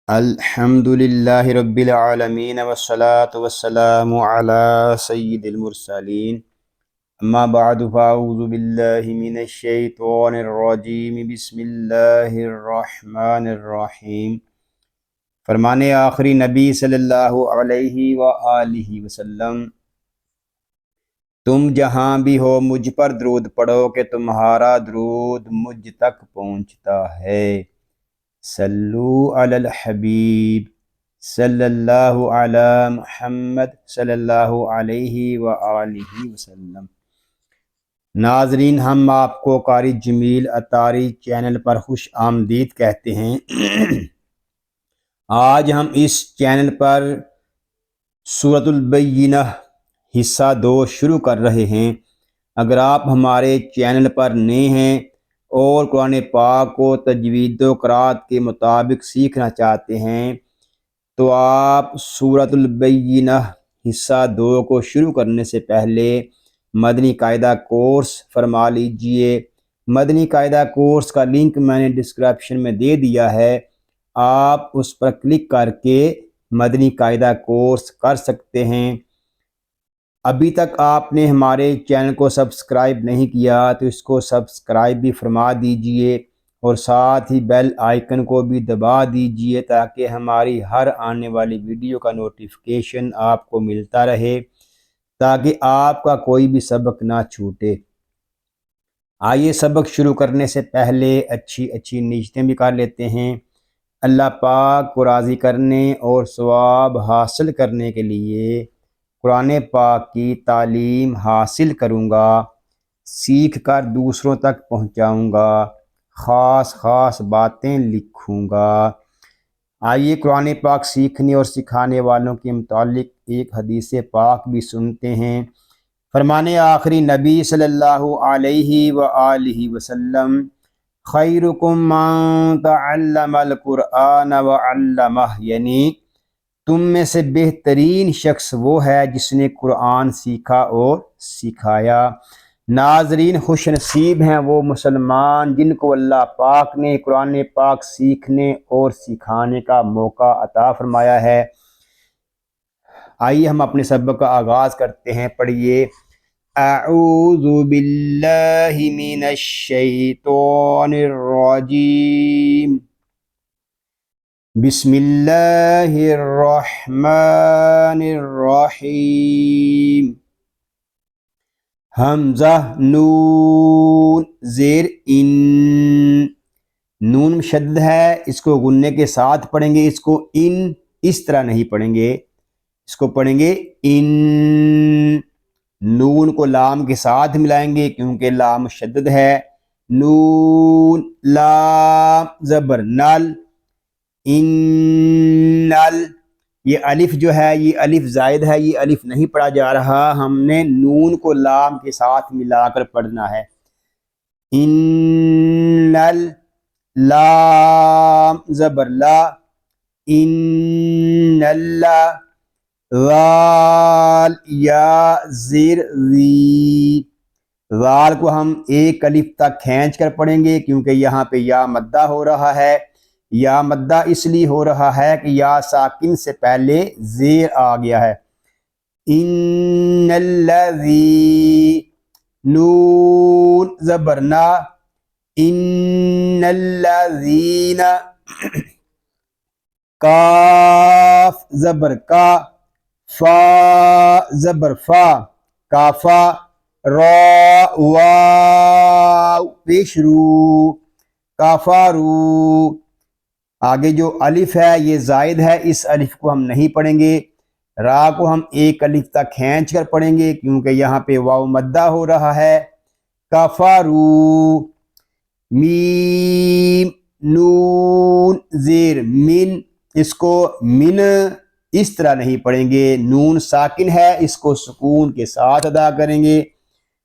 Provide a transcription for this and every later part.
الحمد للہ رب العالمین والصلاة والسلام علی سید المرسلین اما بعد فاعوذ باللہ من الشیطان الرجیم بسم اللہ الرحمن الرحیم۔ فرمان آخری نبی صلی اللہ علیہ وآلہ وسلم، تم جہاں بھی ہو مجھ پر درود پڑھو کہ تمہارا درود مجھ تک پہنچتا ہے۔ صلو علی الحبیب صلی اللہ علی محمد صلی اللہ علیہ وآلہ وسلم۔ ناظرین، ہم آپ کو قاری جمیل اطاری چینل پر خوش آمدید کہتے ہیں۔ آج ہم اس چینل پر سورۃ البینہ حصہ 2 شروع کر رہے ہیں۔ اگر آپ ہمارے چینل پر نئے ہیں اور قرآن پاک کو تجوید و قرات کے مطابق سیکھنا چاہتے ہیں تو آپ سورۃ البینہ حصہ 2 کو شروع کرنے سے پہلے مدنی قاعدہ کورس فرما لیجئے۔ مدنی قاعدہ کورس کا لنک میں نے ڈسکرپشن میں دے دیا ہے، آپ اس پر کلک کر کے مدنی قاعدہ کورس کر سکتے ہیں۔ ابھی تک آپ نے ہمارے چینل کو سبسکرائب نہیں کیا تو اس کو سبسکرائب بھی فرما دیجئے اور ساتھ ہی بیل آئیکن کو بھی دبا دیجئے تاکہ ہماری ہر آنے والی ویڈیو کا نوٹیفیکیشن آپ کو ملتا رہے، تاکہ آپ کا کوئی بھی سبق نہ چھوٹے۔ آئیے سبق شروع کرنے سے پہلے اچھی نیتیں بھی کر لیتے ہیں۔ اللہ پاک کو راضی کرنے اور ثواب حاصل کرنے کے لیے قرآن پاک کی تعلیم حاصل کروں گا، سیکھ کر دوسروں تک پہنچاؤں گا، خاص باتیں لکھوں گا۔ آئیے قرآن پاک سیکھنے اور سکھانے والوں کے متعلق ایک حدیث پاک بھی سنتے ہیں۔ فرمان آخری نبی صلی اللہ علیہ وآلہ وسلم، خیرکم من تعلم القرآن وعلمہ، یعنی تم میں سے بہترین شخص وہ ہے جس نے قرآن سیکھا اور سکھایا۔ ناظرین، خوش نصیب ہیں وہ مسلمان جن کو اللہ پاک نے قرآن پاک سیکھنے اور سکھانے کا موقع عطا فرمایا ہے۔ آئیے ہم اپنے سبق کا آغاز کرتے ہیں۔ پڑھیے، اعوذ باللہ من الشیطان الرجیم، بسم اللہ الرحمن الرحیم۔ حمزہ نون زیر ان، نون مشدد ہے، اس کو غنے کے ساتھ پڑھیں گے۔ اس کو ان اس طرح نہیں پڑھیں گے، اس کو پڑھیں گے ان۔ نون کو لام کے ساتھ ملائیں گے کیونکہ لام مشدد ہے۔ نون لام زبر نل، انل، یہ الف جو ہے یہ الف زائد ہے، یہ الف نہیں پڑھا جا رہا، ہم نے نون کو لام کے ساتھ ملا کر پڑھنا ہے۔ انل، لام زبر لا، ان اللہ، ذال یا زیر ذی، ذال کو ہم ایک الف تک کھینچ کر پڑھیں گے کیونکہ یہاں پہ یا مدہ ہو رہا ہے۔ یا مدہ اس لیے ہو رہا ہے کہ یا ساکن سے پہلے زیر آ گیا ہے۔ ان الذی، نون زبر نا، ان الذین، کاف زبر کا، فا زبر فا، کافا، را واو پیش رو، کافارو۔ آگے جو الف ہے یہ زائد ہے، اس الف کو ہم نہیں پڑھیں گے۔ را کو ہم ایک الف تک کھینچ کر پڑھیں گے کیونکہ یہاں پہ واو مدہ ہو رہا ہے۔ کفارو، میم نون زیر من، اس کو من اس طرح نہیں پڑھیں گے، نون ساکن ہے، اس کو سکون کے ساتھ ادا کریں گے۔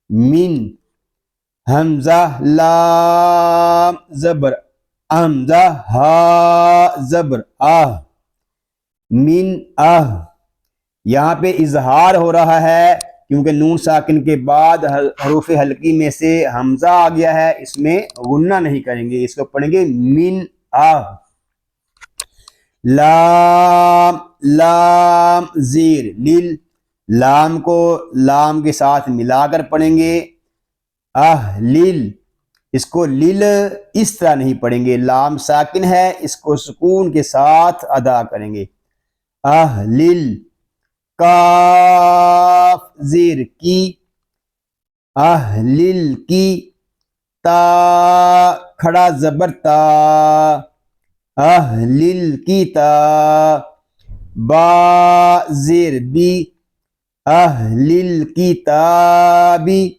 من، حمزہ لام زبر حمزہ، ہا زبر آہ، من آہ، یہاں پہ اظہار ہو رہا ہے کیونکہ نون ساکن کے بعد حروف حلقی میں سے حمزہ آ گیا ہے، اس میں غنہ نہیں کریں گے، اس کو پڑھیں گے من آہ۔ لام لام زیر لیل، لام کو لام کے ساتھ ملا کر پڑھیں گے. لیل، اس کو لیل اس طرح نہیں پڑھیں گے، لام ساکن ہے، اس کو سکون کے ساتھ ادا کریں گے. لیل. کاف زیر کی، لیل کی. تا کھڑا زبر تا، لیل کی تا. با زیر بی، لیل کی تابی.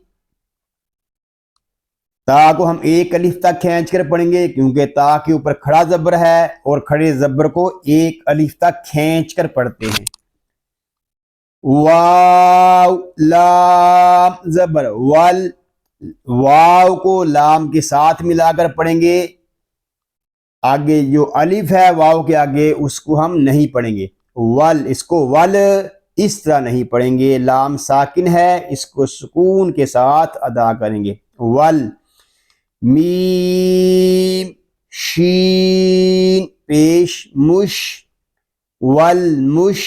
تا کو ہم ایک الف تک کھینچ کر پڑھیں گے کیونکہ تا کے اوپر کھڑا زبر ہے اور کھڑے زبر کو ایک الف تک کھینچ کر پڑھتے ہیں. واو لام زبر ول، واو کو لام کے ساتھ ملا کر پڑھیں گے. آگے جو الف ہے واو کے آگے اس کو ہم نہیں پڑھیں گے. ول، اس کو ول اس طرح نہیں پڑھیں گے، لام ساکن ہے، اس کو سکون کے ساتھ ادا کریں گے. ول. میم شین پیش مش، والمش.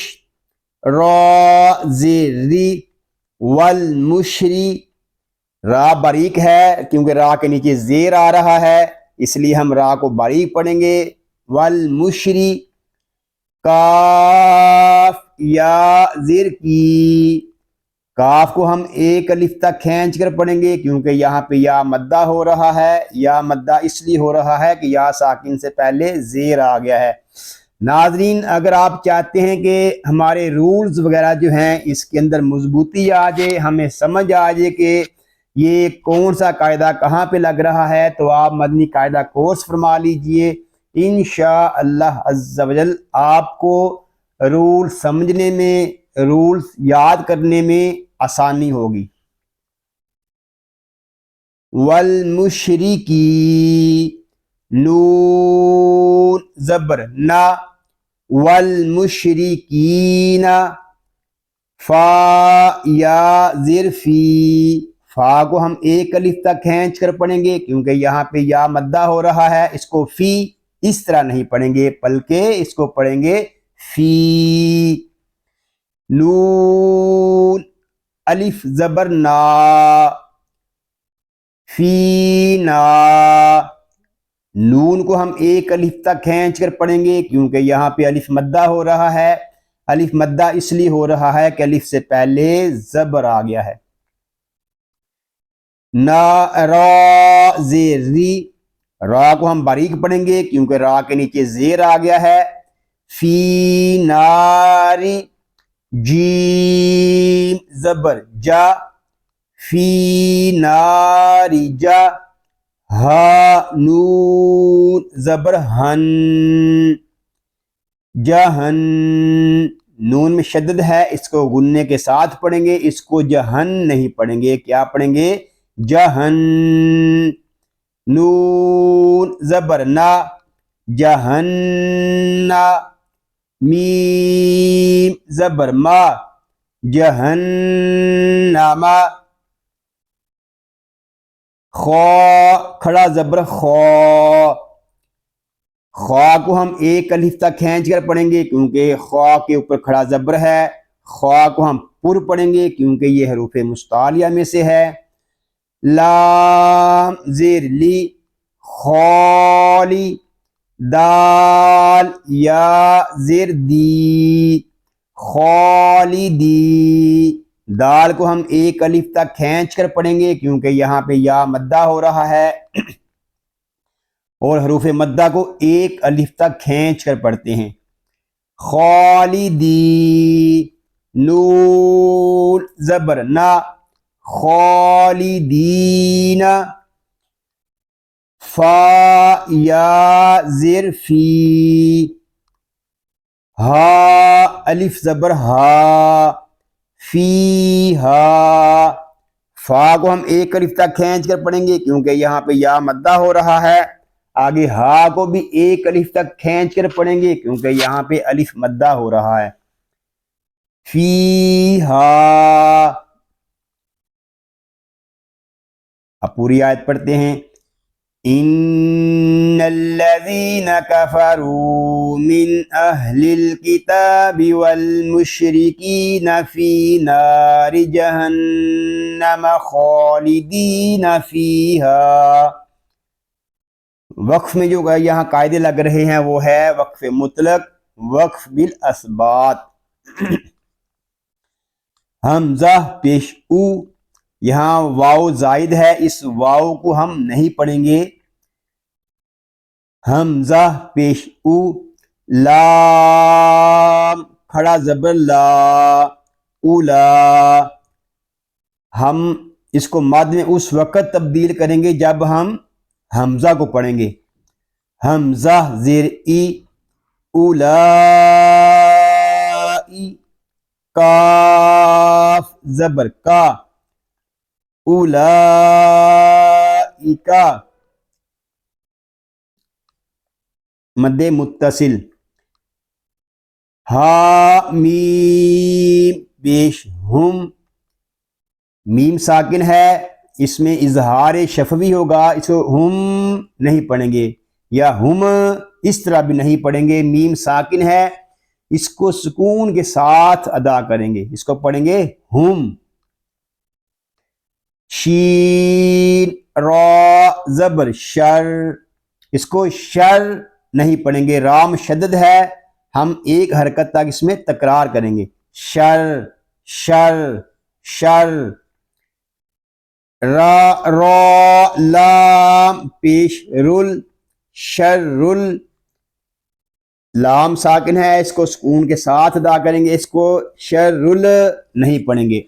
را زیر ری، والمشری. را باریک ہے کیونکہ را کے نیچے زیر آ رہا ہے، اس لیے ہم را کو باریک پڑھیں گے. والمشری. کاف یا زیر کی، کاف کو ہم ایک الف تک کھینچ کر پڑھیں گے کیونکہ یہاں پہ یا مدہ ہو رہا ہے. یا مدہ اس لیے ہو رہا ہے کہ یا ساکن سے پہلے زیر آ گیا ہے. ناظرین، اگر آپ چاہتے ہیں کہ ہمارے رولز وغیرہ جو ہیں اس کے اندر مضبوطی آ جائے، ہمیں سمجھ آ جائے کہ یہ کون سا قاعدہ کہاں پہ لگ رہا ہے، تو آپ مدنی قاعدہ کورس فرما لیجئے. انشاءاللہ عز و جل آپ کو رول سمجھنے میں، رولز یاد کرنے میں آسانی ہوگی. والمشرکی، نون زبر نا. والمشرکین. فا یا زیر فی، فا کو ہم ایک الف تک کھینچ کر پڑھیں گے کیونکہ یہاں پہ یا مدہ ہو رہا ہے. اس کو فی اس طرح نہیں پڑھیں گے بلکہ اس کو پڑھیں گے فی. نون الف زبر نا، فی نا. نون کو ہم ایک الف تک کھینچ کر پڑھیں گے کیونکہ یہاں پہ الف مدہ ہو رہا ہے. الف مدہ اس لیے ہو رہا ہے کہ الف سے پہلے زبر آ گیا ہے. نا را زیر ری، را کو ہم باریک پڑھیں گے کیونکہ را کے نیچے زیر آ گیا ہے. فی ناری. جیم زبر جا، فی ناری جا. ہا نون زبر ہن، جہن. نون میں شدد ہے، اس کو غننے کے ساتھ پڑھیں گے، اس کو جہن نہیں پڑھیں گے. کیا پڑھیں گے؟ جہن. نون زبر نا، جہننا. میم زبر ما، جہنما. خا کھڑا زبر خا، خا کو ہم ایک الف تک کھینچ کر پڑھیں گے کیونکہ خا کے اوپر کھڑا زبر ہے. خا کو ہم پر پڑھیں گے کیونکہ یہ حروف مستعلیہ میں سے ہے. لام زیر لی، خالی. دال یا زیر دی، خالدی. دال کو ہم ایک الف تک کھینچ کر پڑھیں گے کیونکہ یہاں پہ یا مدہ ہو رہا ہے اور حروف مدہ کو ایک الف تک کھینچ کر پڑھتے ہیں. خالدی. نون زبر نا، خالدین. فا یا زیر فی، ہا الف زبر ہا، فی ہا. فا کو ہم ایک الف تک کھینچ کر پڑھیں گے کیونکہ یہاں پہ یا مدہ ہو رہا ہے. آگے ہا کو بھی ایک الف تک کھینچ کر پڑھیں گے کیونکہ یہاں پہ الف مدہ ہو رہا ہے. فی ہا. اب پوری آیت پڑھتے ہیں. ان الذين كفروا من اهل الكتاب والمشركين في نار جهنم خالدین فیہا. وقف میں جو یہاں قاعدے لگ رہے ہیں وہ ہے وقف مطلق، وقف بالاسبات. حمزہ پیش او، یہاں واو زائد ہے، اس واو کو ہم نہیں پڑھیں گے. حمزہ پیش او، لام کھڑا زبر لا، اولا. ہم اس کو مد میں اس وقت تبدیل کریں گے جب ہم حمزہ کو پڑھیں گے. حمزہ زیر ای، اولائی. کاف زبر کا، اولائکا. مد متصل. ہا میم پیش ہم، میم ساکن ہے، اس میں اظہار شفوی ہوگا، اس کو ہم نہیں پڑھیں گے، یا ہم اس طرح بھی نہیں پڑھیں گے. میم ساکن ہے، اس کو سکون کے ساتھ ادا کریں گے، اس کو پڑھیں گے ہم. شین را زبر شر، اس کو شر نہیں پڑھیں گے، رام شدد ہے، ہم ایک حرکت تک اس میں تکرار کریں گے. شر شر شر. را لام پیش رل، شر رل. لام ساکن ہے، اس کو سکون کے ساتھ ادا کریں گے، اس کو شر رل نہیں پڑھیں گے.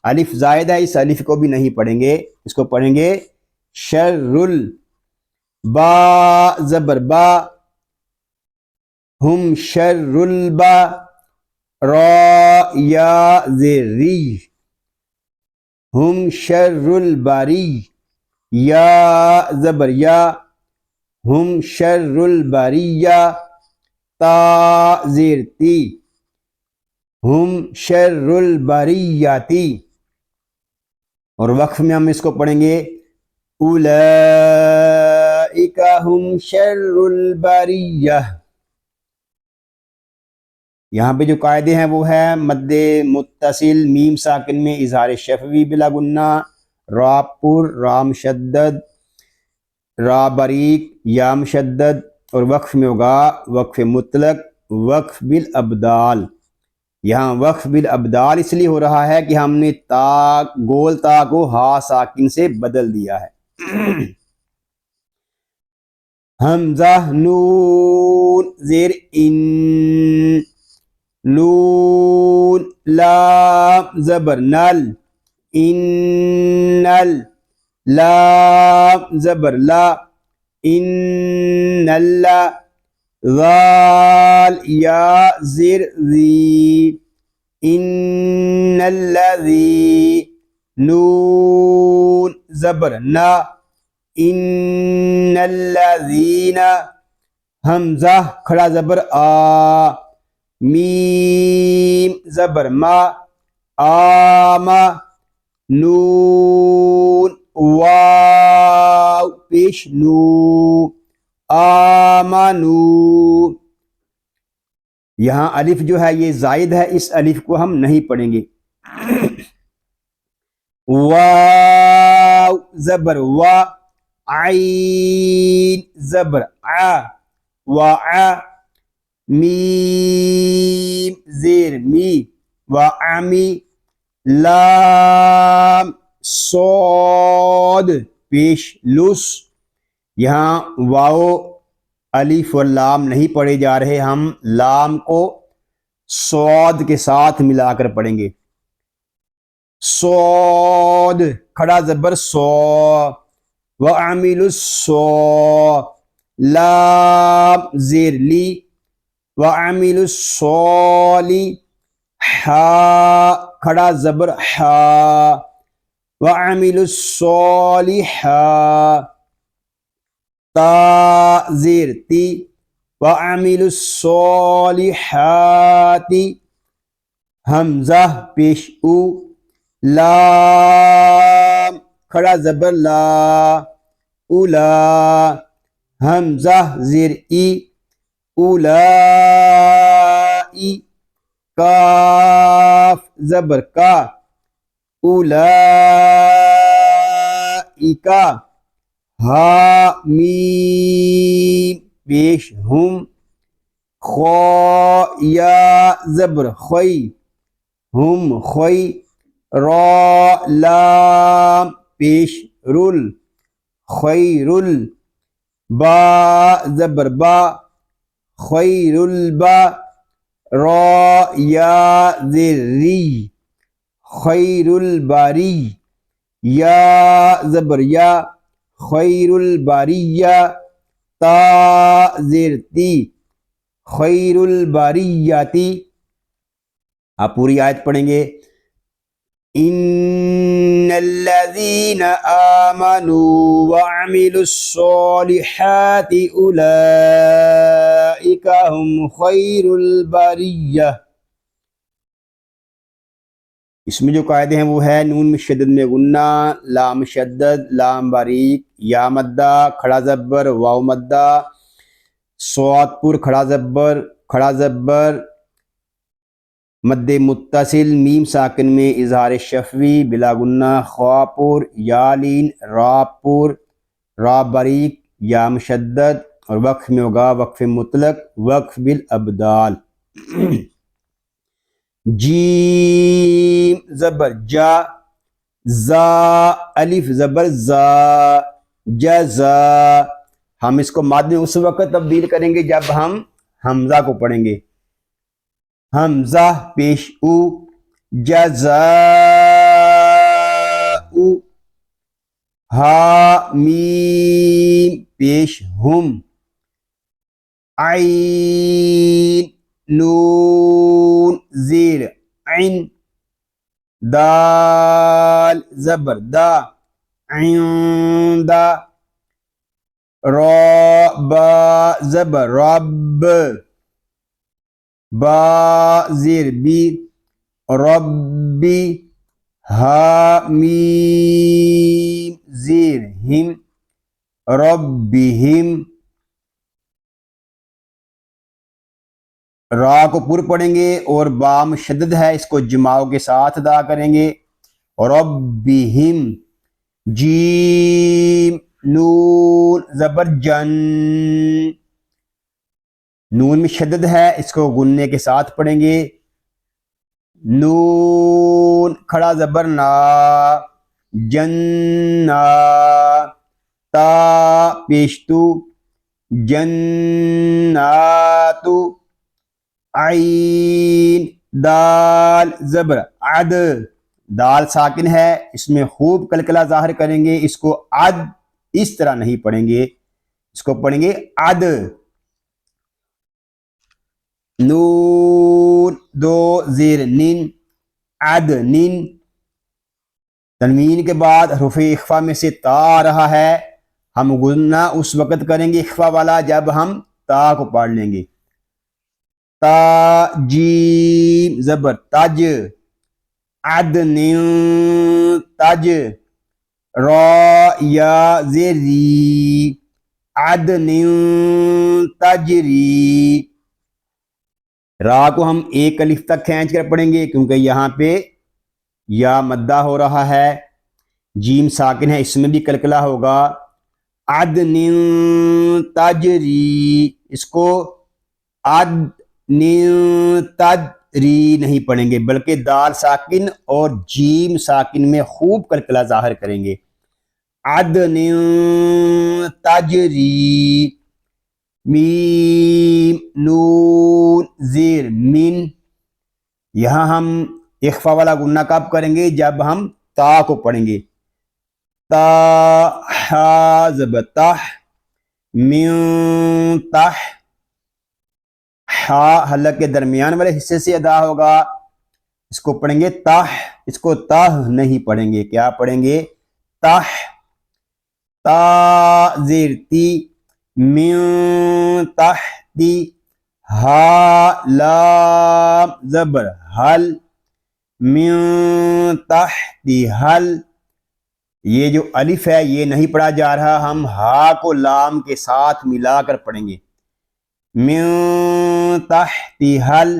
الف زائد ہے، اس الف کو بھی نہیں پڑھیں گے، اس کو پڑھیں گے شر رل. با زبر با، ہم شر البا. را یا زری، ہم شر البری. یا زبر یا، ہم شر البریہ. تا زیر تی، ہم شر البریاتی. اور وقف میں ہم اس کو پڑھیں گے اولئک ہم شر البریہ. یہاں پہ جو قاعدے ہیں وہ ہے مد متصل، میم ساکن میں اظہار شفوی بلا گنہ، را پر، رام شدد، را بریک، یا مشدد. اور وقف میں ہوگا وقف مطلق، وقف بالابدال. یہاں وقف بالابدال اس لیے ہو رہا ہے کہ ہم نے تا، گول تا کو ہا ساکن سے بدل دیا ہے. حمزہ نون زیر ان، نون. لام زبر نل، انل. لام زبر لا، انل. ذال یا زر ذی، ان الذی. نون زبر نا، ان الذین. حمزہ کھڑا زبر آ، میم زبر ما، آما. نون واو پیش نو، آمنو. یہاں الف جو ہے یہ زائد ہے، اس الف کو ہم نہیں پڑھیں گے. واو زبر وا، عین زبر ع، وع. میم زیر می، وعمی. لام صاد پیش لس. یہاں واو الف اور لام نہیں پڑھے جا رہے، ہم لام کو صاد کے ساتھ ملا کر پڑھیں گے. صاد کھڑا زبر سو، وعملوا الصو. لام زیر لی، وعملوا الصالی. حا کھڑا زبر حا، وعملوا الصالحات. تا زیر تی، وعملوا الصالحات. حمزہ پیش او، لام کھڑا زبر لا، اولا، حمزہ زیر ای، اولائی، کاف زبر کا، اولائکا، ہا میم پیش ہم، خو یا زبر خوئی، ہم خوئی، را لام پیش رل، خیر ال، با زبر با، خیر البا، را یا زیر ری، خیر الباری، یا زبر یا، خیر الباریہ، تا زیر تی، خیر الباریاتی۔ آپ پوری آیت پڑھیں گے، ان الذین آمنوا وعملوا الصالحات اولئک هم خیر البریہ۔ اس میں جو قاعدے ہیں وہ ہے نون مشدد میں غنہ، لام مشدد، لام باریک، یا مدہ، کھڑا زبر، واو مدہ، صاد پر کھڑا زبر، مد متصل، میم ساکن میں اظہار شفوی بلا غنہ، خوا پر، یا لین، را پر، را باریک، یا مشدد، اور وقف میں ہوگا وقف مطلق، وقف بالابدال۔ جیم زبر جا، زا الف زبر زا، جزا۔ ہم اس کو ماد میں اس وقت تبدیل کریں گے جب ہم حمزہ کو پڑھیں گے، حمزہ پیش او، جزاء، ہا میم پیش ہم، عین نون زیر عین، دال زبر دا، عند، را با زبر رب، با زیر بی، ربی، ہا میم زیر ہم، ربہم۔ را کو پر پڑھیں گے اور با مشدد ہے، اس کو جماؤ کے ساتھ ادا کریں گے، ربہم۔ جیم نون زبر جن، نون میں شدد ہے، اس کو غننے کے ساتھ پڑھیں گے، نون کھڑا زبر نا، جنہ، تا پیشتو، جناتو، عین دال زبر عد، دال ساکن ہے، اس میں خوب کلکلہ ظاہر کریں گے، اس کو عد اس طرح نہیں پڑھیں گے، اس کو پڑھیں گے عد۔ نون دو زیر نین، عد نین، تنوین کے بعد حروف اخفا میں سے تا آ رہا ہے، ہم غنہ اس وقت کریں گے اخفا والا جب ہم تا کو پڑھ لیں گے، تا جیم زبر تج، عدن تج، را یا زیر ری، عدن تجری۔ را کو ہم ایک الف تک کھینچ کر پڑھیں گے کیونکہ یہاں پہ یا مدہ ہو رہا ہے، جیم ساکن ہے، اس میں بھی کلکلہ ہوگا، عدن تجری، اس کو عدن تجری نہیں پڑھیں گے بلکہ دال ساکن اور جیم ساکن میں خوب کلکلہ ظاہر کریں گے، عدن تجری۔ میم نون زیر من، یہاں ہم اخفا والا غنہ کب کریں گے جب ہم تا کو پڑھیں گے، تا ہا زبر تح، من تح، ہا حلق کے درمیان والے حصے سے ادا ہوگا، اس کو پڑھیں گے تح، اس کو تہ نہیں پڑھیں گے، کیا پڑھیں گے تح، تا زیر تی، من تحتی، ہا لام زبر حل، من تحتی حل، یہ جو الف ہے یہ نہیں پڑھا جا رہا، ہم ہا کو لام کے ساتھ ملا کر پڑھیں گے. من تحتہل،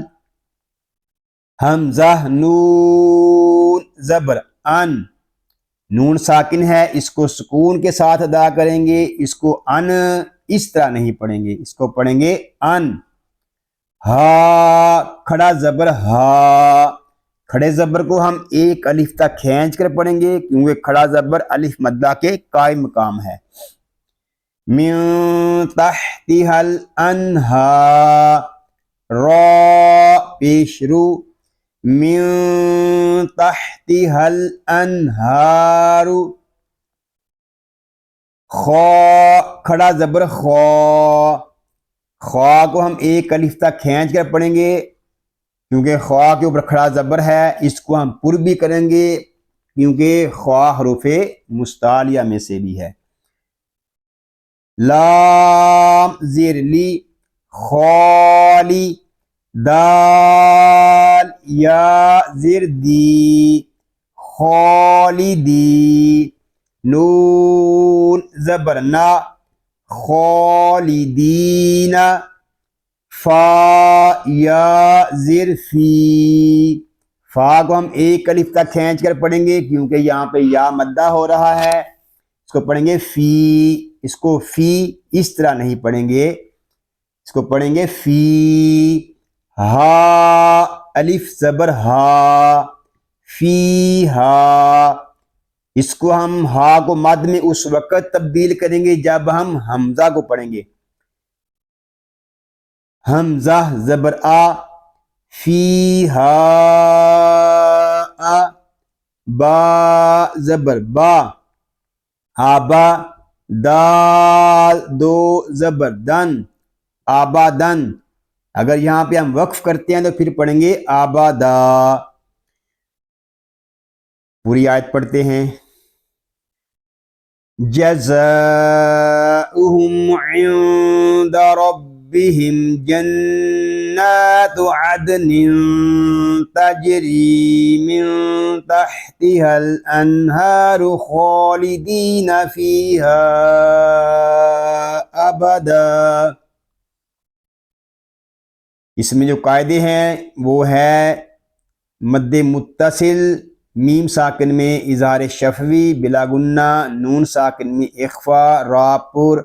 حمزہ نون زبر ان، نون ساکن ہے، اس کو سکون کے ساتھ ادا کریں گے. اس کو ان اس طرح نہیں پڑھیں گے، اس کو پڑھیں گے ان. ہا کھڑا زبر ہا، کھڑے زبر کو ہم ایک الف تک کھینچ کر پڑھیں گے کیونکہ کھڑا زبر الف مدہ کے قائم مقام ہے. من تحتها الانہار، را پیش رو، من تحتها الانہار. خا کھڑا زبر خا، خا کو ہم ایک الف تک کھینچ کر پڑھیں گے کیونکہ خا کے اوپر کھڑا زبر ہے. اس کو ہم پر بھی کریں گے کیونکہ خا حروف مستعلیہ میں سے بھی ہے. لام زیر لی خالی، دال یا زیر دی خالدی، نون زبر نا خالدین، فا یا زیر فی، فا کو ہم ایک الف تک کھینچ کر پڑھیں گے کیونکہ یہاں پہ یا مدہ ہو رہا ہے. اس کو پڑھیں گے فی، اس کو فی اس طرح نہیں پڑھیں گے، اس کو پڑھیں گے فی. ہا الف زبر ہا، فی ہا، اس کو ہم ہا کو مد میں اس وقت تبدیل کریں گے جب ہم حمزہ کو پڑھیں گے. حمزہ زبر آ، فی ہا آ، با زبر با، آبا، دال دو زبر دن، آبادن. اگر یہاں پہ ہم وقف کرتے ہیں تو پھر پڑھیں گے آبادا. پوری آیت پڑھتے ہیں. جزاؤہم عند ربہم جنات عدن تجری من تحتها الانہار خالدین فیہا ابدا. اس میں جو قاعدے ہیں وہ ہے مد متصل میم ساکن میں اظہار شفوی بلا گنہ، نون ساکن میں اخفا را پر،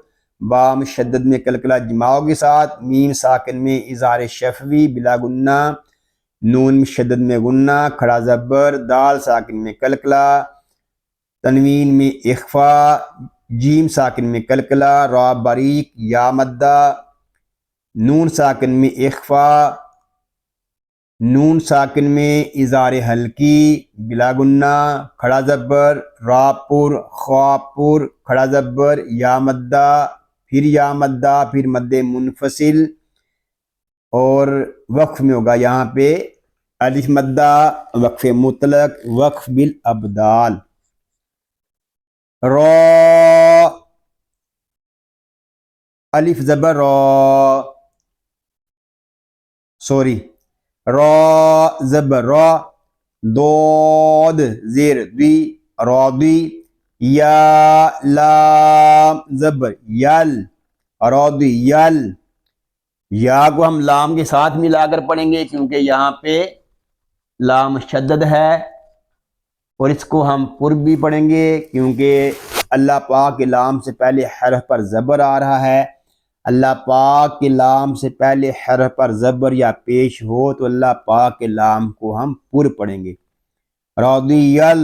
با مشدد میں کلکلہ جماؤ کے ساتھ، میم ساکن میں اظہار شفوی بلا گنہ، نون مشدد میں گنہ، کھڑا زبر، دال ساکن میں کلکلہ، تنوین میں اخفا، جیم ساکن میں کلکلہ، را باریک یا مدہ، نون ساکن میں اخفا، نون ساکن میں اظہار حلقی بلا گنہ، کھڑا زبر، را پر، خا پر، کھڑا زبر، یا مدہ، پھر یا مدہ، پھر مد منفصل، اور وقف میں ہوگا یہاں پہ الف مدہ، وقف مطلق، وقف بالابدال. را الف زبر را، سوری را زبر را، دود زیر دی رادی، یا لام زبر یل رادی یل. یا کو ہم لام کے ساتھ ملا کر پڑھیں گے کیونکہ یہاں پہ لام شدد ہے، اور اس کو ہم پر بھی پڑھیں گے کیونکہ اللہ پاک کے لام سے پہلے حرف پر زبر آ رہا ہے. اللہ پاک کے لام سے پہلے حرف پر زبر یا پیش ہو تو اللہ پاک کے لام کو ہم پر پڑھیں گے. رضیل،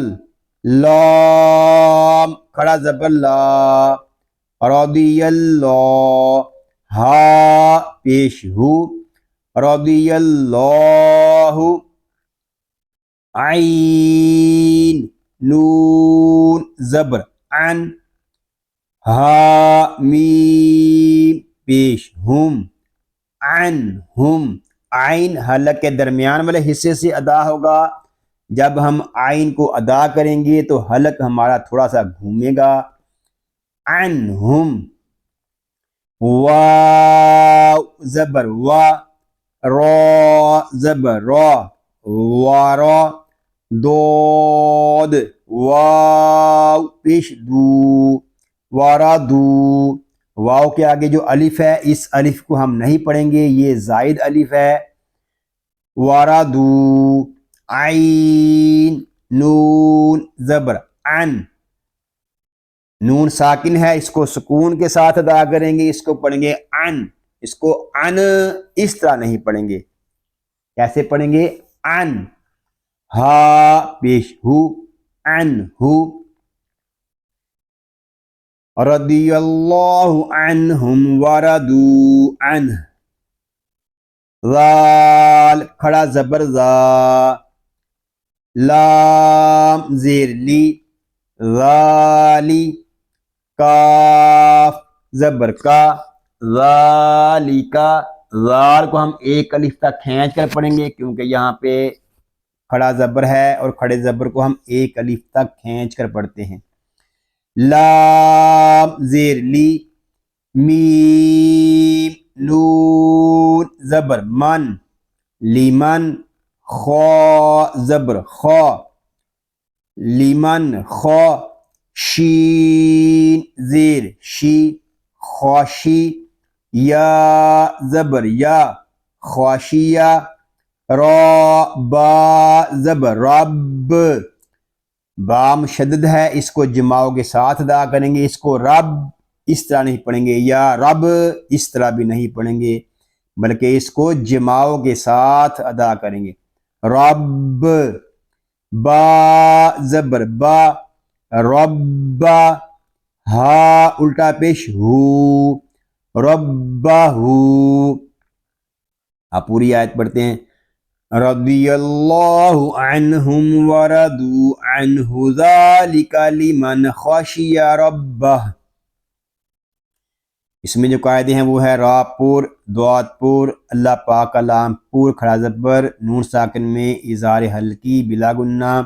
لام کھڑا زبر لا، رضی اللہ، ہا پیش ہو، رضی اللہ، عین نون زبر عن، ہا میم پیش ہم، عنہم. عین حلق کے درمیان والے حصے سے ادا ہوگا. جب ہم عین کو ادا کریں گے تو حلق ہمارا تھوڑا سا گھومے گا. عنہم. واو زبر وا، را زبر را، وارا، دود واو پیش دو، وردو، واو کے آگے جو الف ہے اس الف کو ہم نہیں پڑھیں گے، یہ زائد الف ہے، وردو، عین، نون زبر عن، نون ساکن ہے، اس کو سکون کے ساتھ ادا کریں گے، اس کو پڑھیں گے عن، اس کو عن اس طرح نہیں پڑھیں گے، کیسے پڑھیں گے؟ عن، ہا پیش ہو، عن ہو، رضی اللہ عنہم ورضوا عنہ، ذال کھڑا زبر زا، لام زیر لی، ذالی، کاف زبر کا، ذالکا، ذال کو ہم ایک الف تک کھینچ کر پڑھیں گے کیونکہ یہاں پہ کھڑا زبر ہے اور کھڑے زبر کو ہم ایک الف تک کھینچ کر پڑھتے ہیں، لام زیر لی، میم نون زبر من، لیمن، خا زبر خا، لیمن خا، شین زیر شی، خواشی، یا زبر یا، خواشیہ، را با زبر رب، با مشدد ہے، اس کو جماؤ کے ساتھ ادا کریں گے، اس کو رب اس طرح نہیں پڑھیں گے، یا رب اس طرح بھی نہیں پڑھیں گے بلکہ اس کو جماؤ کے ساتھ ادا کریں گے، رب، با زبر با، ربا، ہا الٹا پیش ہو، ربہ، آپ پوری آیت پڑھتے ہیں، رضی اللہ عنہم ورضوا عنہ ذالک لمن خشی ربہ، اس میں جو قاعدے ہیں وہ ہے را پور، دوات پور، اللہ پاک کا لام پور کھڑا زبر، نون ساکن میں اظہار حلقی بلا گنہ،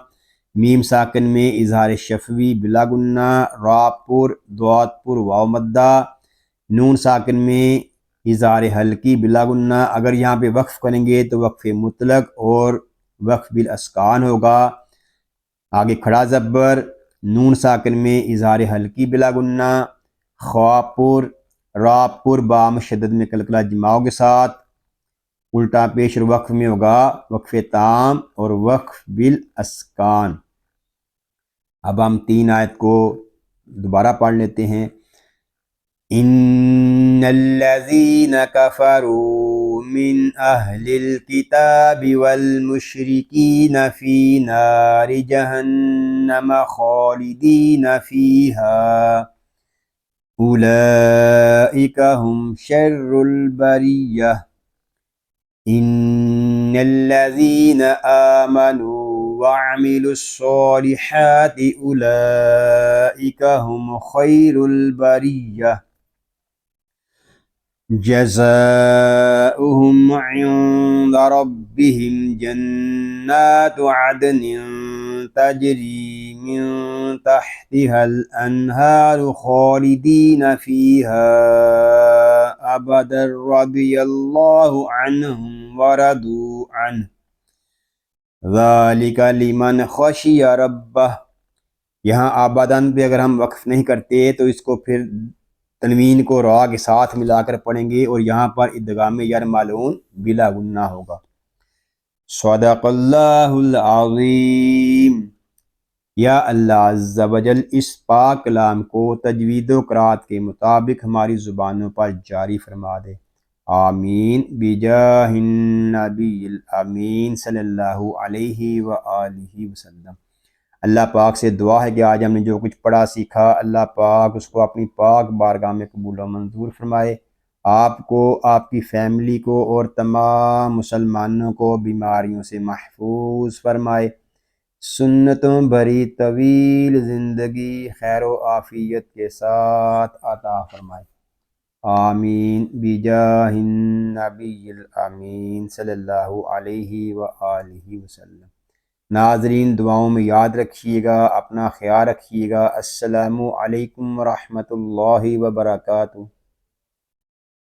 میم ساکن میں اظہار شفوی بلا گنہ، را پور، دوات پور، واو مدہ، نون ساکن میں اظہار حلقی بلا گنہ، اگر یہاں پہ وقف کریں گے تو وقف مطلق اور وقف بالاسکان ہوگا، آگے کھڑا زبر، نون ساکن میں اظہار حلقی بلا گنہ، خوا پور، را پر، با مشدد میں کلکلہ جماؤ کے ساتھ، الٹا پیش اور وقف میں ہوگا وقف تام اور وقف بالاسکان۔ اب ہم 3 آیت کو دوبارہ پڑھ لیتے ہیں، ان الذین کفروا من اہل الکتاب والمشرکین فی نار جہنم خالدین فیہا اولئک هم شر البریہ ان الذین آمنوا وعملوا الصالحات اولئک هم خیر البریہ جزاؤهم عند ربهم جنات عدن تجری من تحتها الانہار خالدین فیہا ابدا رضی اللہ عنہم ورضوا عنہ ذالک لمن خشی ربہ، یہاں آبادان پہ اگر ہم وقف نہیں کرتے تو اس کو پھر تنوین کو را کے ساتھ ملا کر پڑھیں گے اور یہاں پر ادغام یرملون بلا گنہ ہوگا۔ صدق اللہ العظیم۔ یا اللہ عز و جل اس پاک کلام کو تجوید و قرات کے مطابق ہماری زبانوں پر جاری فرما دے، آمین بجاہ النبی الامین صلی اللہ علیہ وآلہ وسلم۔ اللہ پاک سے دعا ہے کہ آج ہم نے جو کچھ پڑھا سیکھا اللہ پاک اس کو اپنی پاک بارگاہ میں قبول و منظور فرمائے، آپ کو، آپ کی فیملی کو اور تمام مسلمانوں کو بیماریوں سے محفوظ فرمائے، سنتوں بھری طویل زندگی خیر و عافیت کے ساتھ عطا فرمائے، آمین بجاہ النبی الامین صلی اللہ علیہ وآلہ وسلم۔ ناظرین دعاؤں میں یاد رکھیے گا، اپنا خیال رکھیے گا، السلام علیکم ورحمۃ اللہ وبرکاتہ۔